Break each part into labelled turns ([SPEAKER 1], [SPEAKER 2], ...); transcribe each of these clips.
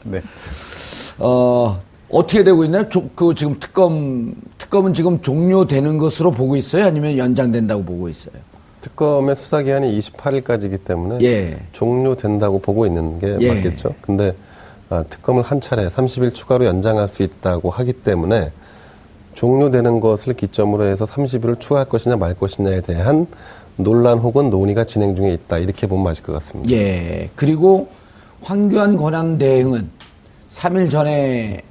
[SPEAKER 1] 네.
[SPEAKER 2] 어떻게 되고 있나요? 지금 특검은 지금 종료되는 것으로 보고 있어요? 아니면 연장된다고 보고 있어요?
[SPEAKER 3] 특검의 수사 기한이 28일까지이기 때문에
[SPEAKER 2] 예.
[SPEAKER 3] 종료된다고 보고 있는 게
[SPEAKER 2] 예.
[SPEAKER 3] 맞겠죠. 근데 특검을 한 차례 30일 추가로 연장할 수 있다고 하기 때문에 종료되는 것을 기점으로 해서 30일을 추가할 것이냐 말 것이냐에 대한 논란 혹은 논의가 진행 중에 있다. 이렇게 보면 맞을 것 같습니다.
[SPEAKER 2] 예. 그리고 황교안 권한대행은 3일 전에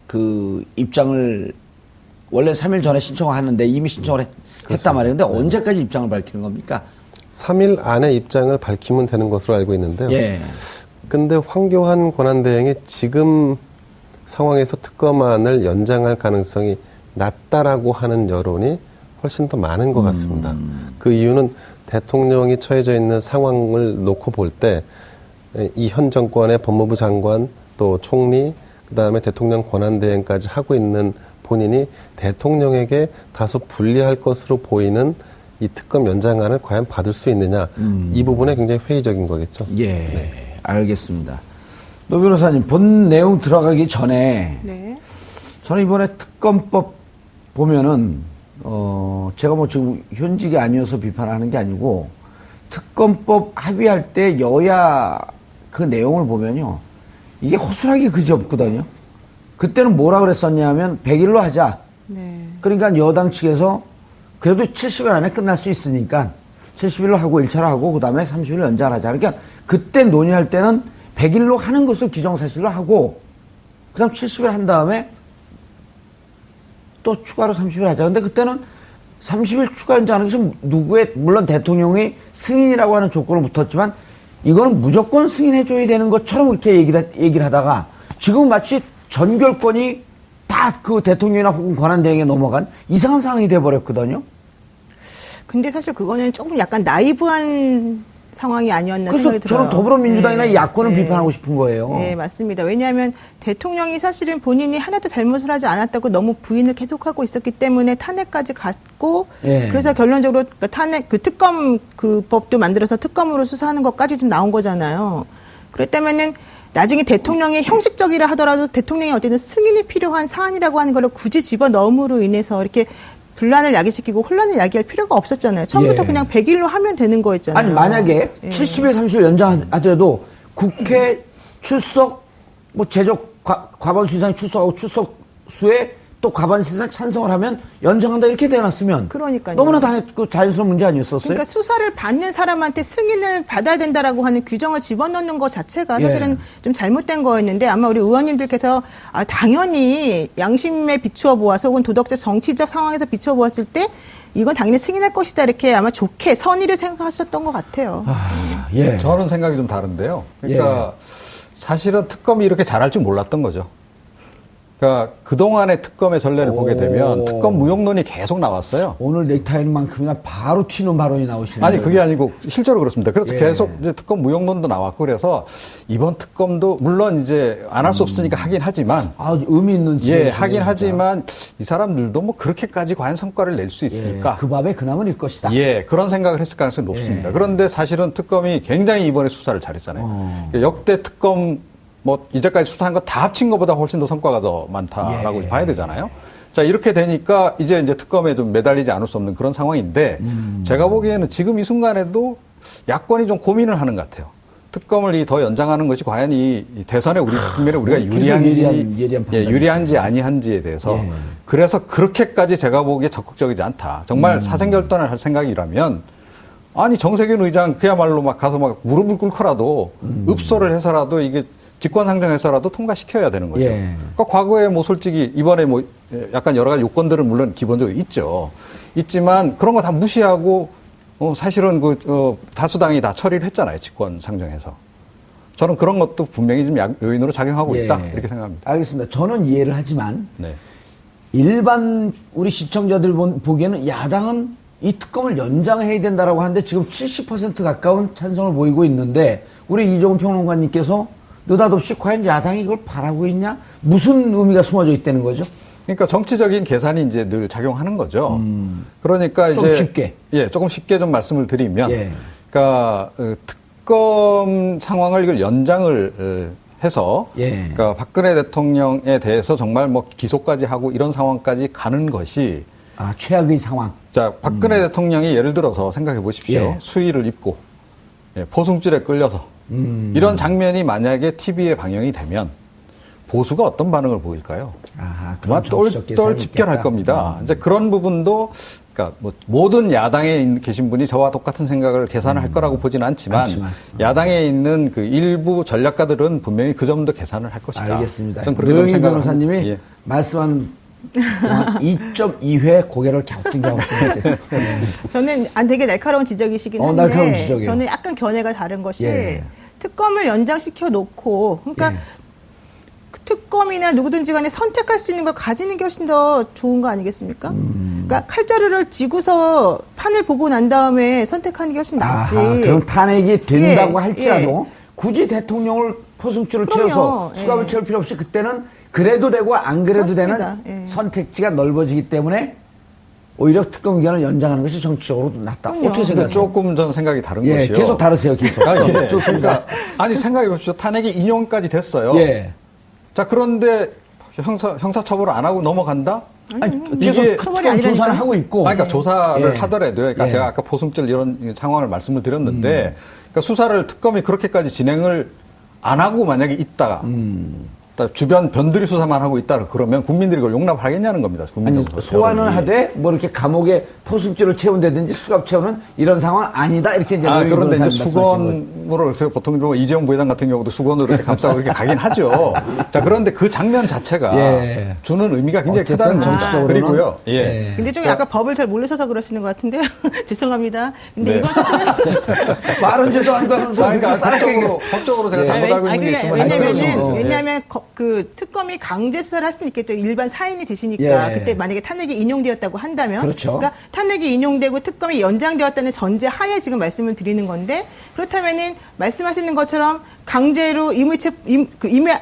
[SPEAKER 2] 그 입장을 원래 3일 전에 신청하는데 이미 신청을 했단 말이에요. 근데 언제까지 입장을 밝히는 겁니까?
[SPEAKER 3] 3일 안에 입장을 밝히면 되는 것으로 알고 있는데요.
[SPEAKER 2] 예.
[SPEAKER 3] 근데 황교안 권한대행이 지금 상황에서 특검안을 연장할 가능성이 낮다라고 하는 여론이 훨씬 더 많은 것 같습니다. 그 이유는 대통령이 처해져 있는 상황을 놓고 볼 때 이 현 정권의 법무부 장관 또 총리 그다음에 대통령 권한대행까지 하고 있는 본인이 대통령에게 다소 불리할 것으로 보이는 이 특검 연장안을 과연 받을 수 있느냐 이 부분에 굉장히 회의적인 거겠죠.
[SPEAKER 2] 예. 네. 알겠습니다. 노 변호사님 본 내용 들어가기 전에
[SPEAKER 4] 네.
[SPEAKER 2] 저는 이번에 특검법 보면은 제가 뭐 지금 현직이 아니어서 비판하는 게 아니고 특검법 합의할 때 여야 그 내용을 보면요. 이게 허술하게 그지없거든요. 그때는 뭐라 그랬었냐면 100일로 하자.
[SPEAKER 4] 네.
[SPEAKER 2] 그러니까 여당 측에서 그래도 70일 안에 끝날 수 있으니까 70일로 하고 1차로 하고 그다음에 30일 연장하자. 그러니까 그때 논의할 때는 100일로 하는 것을 기정사실로 하고 그다음 70일 한 다음에 또 추가로 30일 하자. 근데 그때는 30일 추가 연장하는 것은 누구의 물론 대통령이 승인이라고 하는 조건을 붙었지만 이거는 무조건 승인해줘야 되는 것처럼 그렇게 얘기를 하다가 지금 마치 전결권이 다 그 대통령이나 혹은 권한대행에 넘어간 이상한 상황이 돼버렸거든요.
[SPEAKER 4] 근데 사실 그거는 조금 약간 나이브한 상황이 아니었나
[SPEAKER 2] 그래서
[SPEAKER 4] 생각이 들어요.
[SPEAKER 2] 저는 더불어민주당이나
[SPEAKER 4] 네.
[SPEAKER 2] 야권을
[SPEAKER 4] 네.
[SPEAKER 2] 비판하고 싶은 거예요.
[SPEAKER 4] 네, 맞습니다. 왜냐하면 대통령이 사실은 본인이 하나도 잘못을 하지 않았다고 너무 부인을 계속하고 있었기 때문에 탄핵까지 갔고,
[SPEAKER 2] 예.
[SPEAKER 4] 그래서 결론적으로 그 탄핵, 그 특검 그 법도 만들어서 특검으로 수사하는 것까지 좀 나온 거잖아요. 그랬다면은 나중에 대통령이 형식적이라 하더라도 대통령이 어쨌든 승인이 필요한 사안이라고 하는 걸 굳이 집어 넣음으로 인해서 이렇게 분란을 야기시키고 혼란을 야기할 필요가 없었잖아요. 처음부터
[SPEAKER 2] 예.
[SPEAKER 4] 그냥 100일로 하면 되는 거였잖아요.
[SPEAKER 2] 아니 만약에
[SPEAKER 4] 예.
[SPEAKER 2] 70일 30일 연장하더라도 국회 출석 뭐 제적 과반수 이상 출석하고 출석수에 또 과반수 이상 찬성을 하면 연장한다 이렇게 되어놨으면
[SPEAKER 4] 그러니까요.
[SPEAKER 2] 너무나 자연스러운 문제 아니었었어요?
[SPEAKER 4] 그러니까 수사를 받는 사람한테 승인을 받아야 된다라고 하는 규정을 집어넣는 것 자체가 사실은
[SPEAKER 2] 예.
[SPEAKER 4] 좀 잘못된 거였는데 아마 우리 의원님들께서 당연히 양심에 비추어 보아서 혹은 도덕적 정치적 상황에서 비추어 보았을 때 이건 당연히 승인할 것이다 이렇게 아마 좋게 선의를 생각하셨던 것 같아요.
[SPEAKER 2] 예.
[SPEAKER 1] 저는 생각이 좀 다른데요. 그러니까 사실은 특검이 이렇게 잘할 줄 몰랐던 거죠. 그러니까 그동안의 특검의 전례를 보게 되면 특검 무용론이 계속 나왔어요.
[SPEAKER 2] 오늘 넥타이만큼이나 바로 튀는 발언이 나오시네요.
[SPEAKER 1] 아니 그게 아니고 실제로 그렇습니다. 그래서
[SPEAKER 2] 예.
[SPEAKER 1] 계속 이제 특검 무용론도 나왔고 그래서 이번 특검도 물론 이제 안 할 수 없으니까 하긴 하지만
[SPEAKER 2] 의미 있는
[SPEAKER 1] 예 하긴 하지만 이 사람들도 뭐 그렇게까지 과연 성과를 낼 수
[SPEAKER 2] 예,
[SPEAKER 1] 있을까?
[SPEAKER 2] 그 밥에 그나물 일 것이다.
[SPEAKER 1] 예 그런 생각을 했을 가능성이 높습니다.
[SPEAKER 2] 예.
[SPEAKER 1] 그런데 사실은 특검이 굉장히 이번에 수사를 잘했잖아요. 그러니까 역대 특검 뭐 이제까지 수사한 거 다 합친 것보다 훨씬 더 성과가 더 많다라고
[SPEAKER 2] 예.
[SPEAKER 1] 봐야 되잖아요. 자 이렇게 되니까 이제 특검에 좀 매달리지 않을 수 없는 그런 상황인데 제가 보기에는 지금 이 순간에도 야권이 좀 고민을 하는 것 같아요. 특검을 더 연장하는 것이 과연 이 대선에 우리 국면에 우리가 유리한지 아니한지에 대해서
[SPEAKER 2] 예.
[SPEAKER 1] 그래서 그렇게까지 제가 보기에 적극적이지 않다. 정말 사생결단을 할 생각이라면 아니 정세균 의장 그야말로 막 가서 막 무릎을 꿇고라도 읍소를 해서라도 이게 직권상정해서라도 통과시켜야 되는 거죠.
[SPEAKER 2] 예.
[SPEAKER 1] 그러니까 과거에 뭐 솔직히 이번에 뭐 약간 여러 가지 요건들은 물론 기본적으로 있죠. 있지만 그런 거 다 무시하고 사실은 다수당이 다 처리를 했잖아요. 직권상정해서. 저는 그런 것도 분명히 좀 요인으로 작용하고 있다 이렇게 생각합니다.
[SPEAKER 2] 알겠습니다. 저는 이해를 하지만
[SPEAKER 1] 네.
[SPEAKER 2] 일반 우리 시청자들 보기에는 야당은 이 특검을 연장해야 된다라고 하는데 지금 70% 가까운 찬성을 보이고 있는데 우리 이종훈 평론가님께서 느닷없이 과연 야당이 이걸 바라고 있냐? 무슨 의미가 숨어져 있다는 거죠?
[SPEAKER 1] 그러니까 정치적인 계산이 이제 늘 작용하는 거죠. 그러니까
[SPEAKER 2] 좀
[SPEAKER 1] 이제
[SPEAKER 2] 쉽게.
[SPEAKER 1] 예, 조금 쉽게 좀 말씀을 드리면
[SPEAKER 2] 예.
[SPEAKER 1] 그러니까 특검 상황을 이걸 연장을 해서
[SPEAKER 2] 예.
[SPEAKER 1] 그러니까 박근혜 대통령에 대해서 정말 뭐 기소까지 하고 이런 상황까지 가는 것이
[SPEAKER 2] 아, 최악의 상황.
[SPEAKER 1] 자 박근혜 대통령이 예를 들어서 생각해 보십시오.
[SPEAKER 2] 예.
[SPEAKER 1] 수의를 입고 포승줄에 끌려서 이런 장면이 만약에 TV에 방영이 되면 보수가 어떤 반응을 보일까요?
[SPEAKER 2] 아하,
[SPEAKER 1] 아마
[SPEAKER 2] 정치적
[SPEAKER 1] 똘똘
[SPEAKER 2] 계산이
[SPEAKER 1] 집결할
[SPEAKER 2] 있겠다.
[SPEAKER 1] 겁니다. 이제 그런 부분도 그러니까 뭐 모든 야당에 계신 분이 저와 똑같은 생각을 계산을 할 거라고 보지는 않지만 야당에 있는 그 일부 전략가들은 분명히 그 점도 계산을 할 것이다.
[SPEAKER 2] 알겠습니다.
[SPEAKER 1] 저는 그렇게 좀
[SPEAKER 2] 노영희
[SPEAKER 1] 생각을
[SPEAKER 2] 변호사님이
[SPEAKER 1] 합니다. 예.
[SPEAKER 2] 말씀한 2.2회 고개를 갸우뚱갸우뚱 했어요.
[SPEAKER 4] 저는 되게 날카로운 지적이시긴 한데
[SPEAKER 2] 날카로운 지적이에요.
[SPEAKER 4] 저는 약간 견해가 다른 것이
[SPEAKER 2] 예.
[SPEAKER 4] 특검을 연장시켜 놓고 그러니까
[SPEAKER 2] 예.
[SPEAKER 4] 특검이나 누구든지 간에 선택할 수 있는 걸 가지는 게 훨씬 더 좋은 거 아니겠습니까? 그러니까 칼자루를 쥐고서 판을 보고 난 다음에 선택하는 게 훨씬 낫지.
[SPEAKER 2] 아하, 그럼 탄핵이 된다고
[SPEAKER 4] 예,
[SPEAKER 2] 할지라도 굳이 대통령을 포승줄을
[SPEAKER 4] 그럼요.
[SPEAKER 2] 채워서 수갑을
[SPEAKER 4] 예.
[SPEAKER 2] 채울 필요 없이 그때는 그래도 되고 안 그래도
[SPEAKER 4] 그렇습니다.
[SPEAKER 2] 되는
[SPEAKER 4] 예.
[SPEAKER 2] 선택지가 넓어지기 때문에 오히려 특검 기간을 연장하는 것이 정치적으로도 낫다.
[SPEAKER 4] 그럼요.
[SPEAKER 2] 어떻게
[SPEAKER 1] 근데
[SPEAKER 2] 생각하세요?
[SPEAKER 1] 조금 저는 생각이 다른
[SPEAKER 2] 예,
[SPEAKER 1] 것이요.
[SPEAKER 2] 계속 다르세요, 계속.
[SPEAKER 1] 아, 예.
[SPEAKER 2] 좋습니다.
[SPEAKER 1] 그러니까 아니 생각해 보십시오. 탄핵이 인용까지 됐어요.
[SPEAKER 2] 예.
[SPEAKER 1] 자 그런데 형사 처벌을 안 하고 넘어간다?
[SPEAKER 2] 아니,
[SPEAKER 1] 이게
[SPEAKER 2] 계속
[SPEAKER 4] 처벌이
[SPEAKER 2] 특검 조사를
[SPEAKER 4] 아니라니까요.
[SPEAKER 2] 하고 있고.
[SPEAKER 1] 그러니까 조사를
[SPEAKER 2] 예.
[SPEAKER 1] 하더라도요. 그러니까
[SPEAKER 2] 예.
[SPEAKER 1] 제가 아까 포승줄 이런 상황을 말씀을 드렸는데, 그러니까 수사를 특검이 그렇게까지 진행을 안 하고 만약에 있다가 주변 변두리 수사만 하고 있다 그러면 국민들이 그걸 용납하겠냐는 겁니다.
[SPEAKER 2] 아니,
[SPEAKER 1] 국민들
[SPEAKER 2] 소환은
[SPEAKER 1] 여론이.
[SPEAKER 2] 하되 뭐 이렇게 감옥에 포승줄을 채운다든지 수갑 채우는 이런 상황은 아니다. 이렇게 이제 노영희
[SPEAKER 1] 그런데 이제
[SPEAKER 2] 변호사님 말씀하신 거예요.
[SPEAKER 1] 수건으로 그래서 보통 뭐 이재용 부회장 같은 경우도 수건으로 이렇게 감싸고 이렇게 가긴 하죠. 자 그런데 그 장면 자체가
[SPEAKER 2] 예.
[SPEAKER 1] 주는 의미가 굉장히
[SPEAKER 2] 어쨌든
[SPEAKER 1] 크다는 겁니다.
[SPEAKER 2] 정치적으로는
[SPEAKER 1] 그리고요. 예.
[SPEAKER 2] 예.
[SPEAKER 4] 근데 저기 아까 법을 잘 모르셔서 그러시는 것 같은데요. 죄송합니다. 근데
[SPEAKER 1] 네.
[SPEAKER 4] 이번 사실은
[SPEAKER 2] 말은 죄송합니다.
[SPEAKER 1] 그러니까 법적으로 제가
[SPEAKER 2] 예.
[SPEAKER 1] 잘못 알고 있는 게 있으면 알려주시면
[SPEAKER 4] 왜냐하면 그 특검이 강제 수사를 할 수는 있겠죠. 일반 사인이 되시니까
[SPEAKER 2] 예.
[SPEAKER 4] 그때 만약에 탄핵이 인용되었다고 한다면,
[SPEAKER 2] 그렇죠.
[SPEAKER 4] 그러니까 탄핵이 인용되고 특검이 연장되었다는 전제 하에 지금 말씀을 드리는 건데 그렇다면은 말씀하시는 것처럼 강제로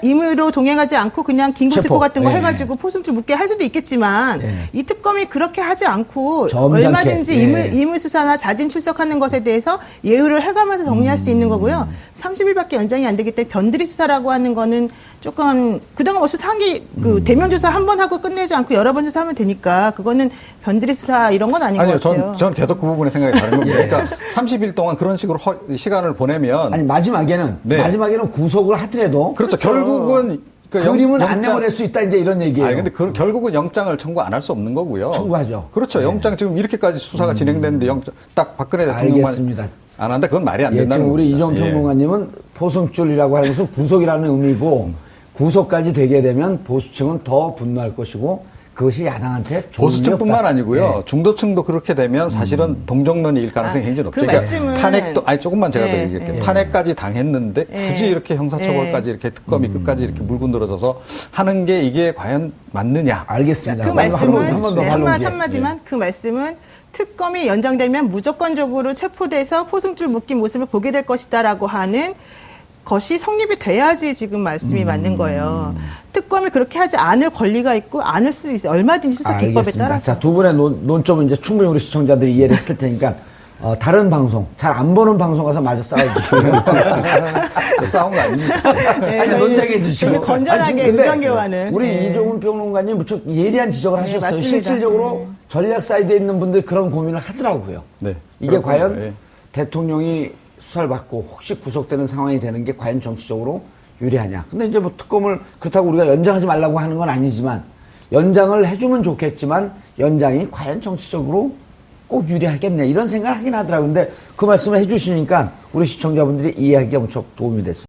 [SPEAKER 4] 임의로 동행하지 않고 그냥 긴급체포
[SPEAKER 2] 체포.
[SPEAKER 4] 같은 거
[SPEAKER 2] 예.
[SPEAKER 4] 해가지고 포승줄 묶게 할 수도 있겠지만
[SPEAKER 2] 예.
[SPEAKER 4] 이 특검이 그렇게 하지 않고
[SPEAKER 2] 점잖게.
[SPEAKER 4] 얼마든지
[SPEAKER 2] 예.
[SPEAKER 4] 임의 수사나 자진 출석하는 것에 대해서 예우를 해가면서 정리할 수 있는 거고요. 30일밖에 연장이 안 되기 때문에 변두리 수사라고 하는 거는 조금 그동안 뭐 수사한 게 그 대면 조사 한 번 하고 끝내지 않고 여러 번 수사하면 되니까 그거는 변두리 수사 이런 건 아닌
[SPEAKER 1] 아니요,
[SPEAKER 4] 것 같아요.
[SPEAKER 1] 전 계속 그 부분에 생각이 다른 겁니다.
[SPEAKER 2] 예.
[SPEAKER 1] 그러니까 30일 동안 그런 식으로 시간을 보내면
[SPEAKER 2] 아니 마지막에는
[SPEAKER 1] 네.
[SPEAKER 2] 구속을 하더라도
[SPEAKER 1] 그렇죠. 결국은
[SPEAKER 2] 그림은 안 내보낼 수 있다 이제 이런 얘기예요.
[SPEAKER 1] 아니 근데 결국은 영장을 청구 안 할 수 없는 거고요.
[SPEAKER 2] 청구하죠.
[SPEAKER 1] 그렇죠.
[SPEAKER 2] 네.
[SPEAKER 1] 영장 지금 이렇게까지 수사가 진행됐는데 영장 딱 박근혜 대통령만
[SPEAKER 2] 알겠습니다.
[SPEAKER 1] 안 한다. 그건 말이 안
[SPEAKER 2] 예,
[SPEAKER 1] 된다는
[SPEAKER 2] 지금 우리
[SPEAKER 1] 겁니다.
[SPEAKER 2] 이종 평론가님은 포승줄이라고 하는 것은 구속이라는 의미고 구속까지 되게 되면 보수층은 더 분노할 것이고 그것이 야당한테 좋은
[SPEAKER 1] 보수층뿐만
[SPEAKER 2] 의미 없다.
[SPEAKER 1] 아니고요.
[SPEAKER 2] 예.
[SPEAKER 1] 중도층도 그렇게 되면 사실은 동정론일 가능성이 굉장히 높죠.
[SPEAKER 4] 그 말씀은-
[SPEAKER 1] 탄핵도 아니 조금만 제가 더
[SPEAKER 4] 예,
[SPEAKER 1] 얘기할게요.
[SPEAKER 4] 예.
[SPEAKER 1] 탄핵까지 당했는데
[SPEAKER 4] 예.
[SPEAKER 1] 굳이 이렇게 형사처벌까지 이렇게 특검이 끝까지 이렇게 물고 늘어져서 하는 게 이게 과연 맞느냐?
[SPEAKER 2] 알겠습니다.
[SPEAKER 4] 그 말씀은
[SPEAKER 2] 한번 더
[SPEAKER 4] 네,
[SPEAKER 2] 반론기회.
[SPEAKER 4] 한마디만 그 말씀은 특검이 연장되면 무조건적으로 체포돼서 포승줄 묶인 모습을 보게 될 것이다라고 하는 것이 성립이 돼야지 지금 말씀이 맞는 거예요. 특검이 그렇게 하지 않을 권리가 있고 않을 수도 있어요. 얼마든지 수사 기법에
[SPEAKER 2] 알겠습니다.
[SPEAKER 4] 따라서.
[SPEAKER 2] 자, 두 분의 논점은 이제 충분히 우리 시청자들이 이해를 했을 테니까 다른 방송, 잘 안 보는 방송 가서 마저 싸워주시고요.
[SPEAKER 1] 싸운 거 아닙니까?
[SPEAKER 4] 네,
[SPEAKER 2] 아니,
[SPEAKER 4] 저희는
[SPEAKER 2] 논쟁해 주시고.
[SPEAKER 4] 되게 건전하게
[SPEAKER 2] 아니, 지금 근데
[SPEAKER 4] 의견교환은.
[SPEAKER 2] 우리
[SPEAKER 4] 네.
[SPEAKER 2] 이종훈 평론가님 무척 예리한 지적을 하셨어요.
[SPEAKER 4] 맞습니다.
[SPEAKER 2] 실질적으로
[SPEAKER 4] 네.
[SPEAKER 2] 전략 사이드에 있는 분들 그런 고민을 하더라고요.
[SPEAKER 1] 네.
[SPEAKER 2] 이게
[SPEAKER 1] 그렇군요.
[SPEAKER 2] 과연
[SPEAKER 1] 예.
[SPEAKER 2] 대통령이 수사를 받고 혹시 구속되는 상황이 되는 게 과연 정치적으로 유리하냐. 근데 이제 뭐 특검을 그렇다고 우리가 연장하지 말라고 하는 건 아니지만 연장을 해주면 좋겠지만 연장이 과연 정치적으로 꼭 유리하겠네. 이런 생각을 하긴 하더라고요. 근데 그 말씀을 해주시니까 우리 시청자분들이 이해하기가 무척 도움이 됐습니다.